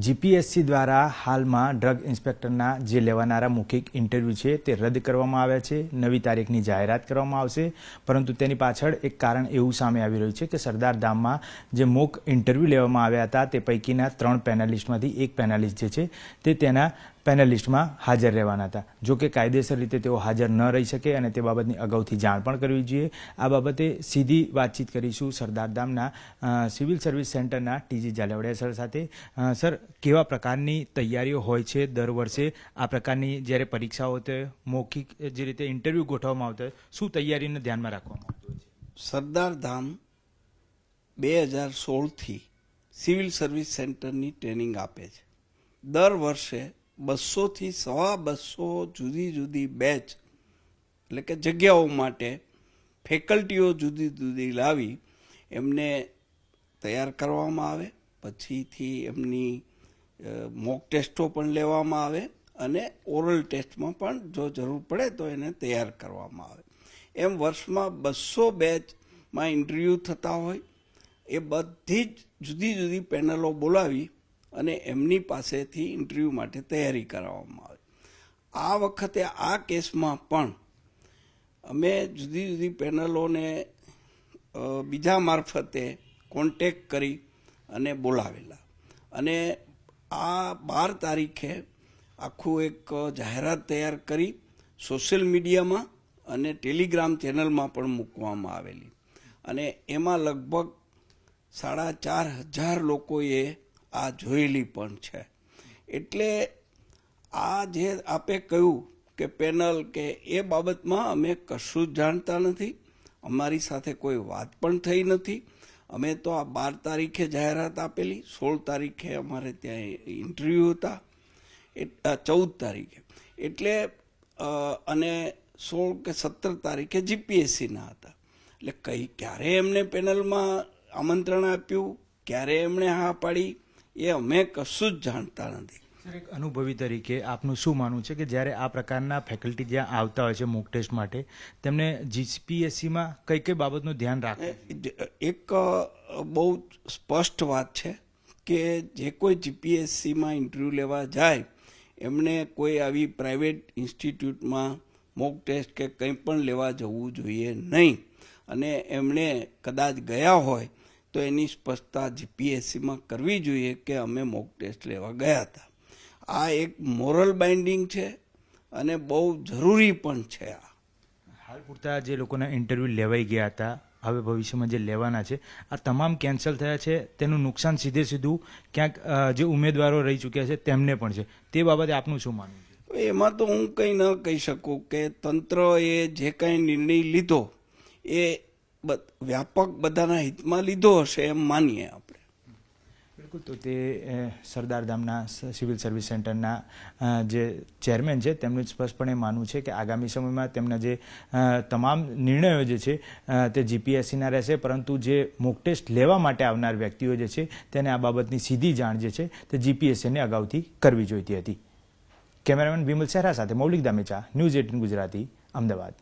GPSC દ્વારા હાલમાં drug ઇન્સ્પેક્ટરના જે લેવાનારા મૌખિક ઇન્ટરવ્યૂ છે તે રદ કરવામાં આવ્યા છે. નવી તારીખની જાહેરાત કરવામાં આવશે, પરંતુ તેની પાછળ એક કારણ એવું સામે આવી રહ્યું છે કે સરદાર ધામમાં જે મોક ઇન્ટરવ્યૂ લેવામાં આવ્યા હતા તે પૈકીના 3 પેનલિસ્ટમાંથી એક પેનલિસ્ટ જે છે તે તેના પેનલિસ્ટમાં હાજર રહેવાના હતા. જો કે કાયદેસર રીતે તેઓ હાજર ન રહી શકે અને તે બાબતની અગાઉથી જાણ પણ કરવી જોઈએ. આ બાબતે સીધી વાતચીત કરીશું સરદાર ધામના સિવિલ સર્વિસ સેન્ટરના ટીજી જાલવડિયા સર સાથે. સર, કેવા પ્રકારની તૈયારીઓ હોય છે દર વર્ષે આ પ્રકારની જ્યારે પરીક્ષાઓ તે મૌખિક જે રીતે ઇન્ટરવ્યૂ ગોઠવવામાં આવતા હોય, શું તૈયારીને ધ્યાનમાં રાખવામાં આવતું હોય છે? સરદાર ધામ 2016થી સિવિલ સર્વિસ સેન્ટરની ટ્રેનિંગ આપે છે. દર વર્ષે 200 થી 250 જુદી જુદી બેચ એટલે કે જગ્યાઓ માટે ફેકલ્ટીઓ જુદી જુદી લાવી એમને તૈયાર કરવામાં આવે. પછીથી એમની મોક ટેસ્ટો પણ લેવામાં આવે અને ઓરલ ટેસ્ટમાં પણ જો જરૂર પડે તો એને તૈયાર કરવામાં આવે. એમ વર્ષમાં 200 બેચમાં ઇન્ટરવ્યૂ થતા હોય. એ બધી જ જુદી જુદી પેનલો બોલાવી અને એમની પાસેથી ઇન્ટરવ્યૂ માટે તૈયારી કરાવવામાં આવે. આ વખતે આ કેસમાં પણ અમે જુદી જુદી પેનલોને બીજા મારફતે કોન્ટેક્ટ કરી અને બોલાવેલા અને આ 12 તારીખે આખું એક જાહેરાત તૈયાર કરી સોશિયલ મીડિયામાં અને ટેલિગ્રામ ચેનલમાં પણ મૂકવામાં આવેલી અને એમાં લગભગ 4500 લોકોએ આ જોયેલી પણ છે. એટલે આ જે આપે કહ્યું કે પેનલ કે એ બાબતમાં અમે કશું જ જાણતા નથી. અમારી સાથે કોઈ વાત પણ થઈ નથી. અમે તો આ 12 તારીખે જાહેરાત આપેલી, 16 તારીખે અમારે ત્યાં ઇન્ટરવ્યૂ હતા, 14 તારીખે એટલે અને 16 કે 17 તારીખે જીપીએસસીના હતા. એટલે ક્યારે એમને પેનલમાં આમંત્રણ આપ્યું, ક્યારે એમણે હા પાડી, એ અમે કશું જ જાણતા નથી. સર, એક અનુભવી તરીકે આપનું શું માનવું છે કે જ્યારે આ પ્રકારના ફેકલ્ટી જ્યાં આવતા હોય છે મોક ટેસ્ટ માટે, તેમને જીપીએસસીમાં કઈ કઈ બાબતનું ધ્યાન રાખવું? એક બહુ સ્પષ્ટ વાત છે કે જે કોઈ જીપીએસસીમાં ઇન્ટરવ્યૂ લેવા જાય એમણે કોઈ આવી પ્રાઇવેટ ઇન્સ્ટિટ્યૂટમાં મોક ટેસ્ટ કે કંઈ પણ લેવા જવું જોઈએ નહીં. અને એમણે કદાચ ગયા હોય તો એની સ્પષ્ટતા જીપીએસસીમાં કરવી જોઈએ કે અમે મોક ટેસ્ટ લેવા ગયા હતા. આ એક મોરલ બાઇન્ડિંગ છે અને બહુ જરૂરી પણ છે. હાલ પૂરતા જે લોકોના ઇન્ટરવ્યૂ લેવાઈ ગયા હતા, હવે ભવિષ્યમાં જે લેવાના છે, આ તમામ કેન્સલ થયા છે. તેનું નુકસાન સીધું ક્યાંક જે ઉમેદવારો રહી ચૂક્યા છે તેમને પણ છે. તે બાબતે આપનું શું માનવું છે? એમાં તો હું કંઈ ન કહી શકું કે તંત્રએ જે કાંઈ નિર્ણય લીધો એ વ્યાપક બધાના હિતમાં લીધો હશે એમ માનીએ આપણે. બિલકુલ. તો તે સરદાર ધામના સિવિલ સર્વિસ સેન્ટરના જે ચેરમેન છે તેમનું સ્પષ્ટપણે માનવું છે કે આગામી સમયમાં તેમના જે તમામ નિર્ણયો જે છે તે જીપીએસસીના રહેશે, પરંતુ જે મોક ટેસ્ટ લેવા માટે આવનાર વ્યક્તિઓ જે છે તેને આ બાબતની સીધી જાણ જે છે તે જીપીએસસીને અગાઉથી કરવી જોઈતી હતી. કેમેરામેન વિમલ સહેરા સાથે મૌલિક દામેચા, ન્યૂઝ 18 ગુજરાતી, અમદાવાદ.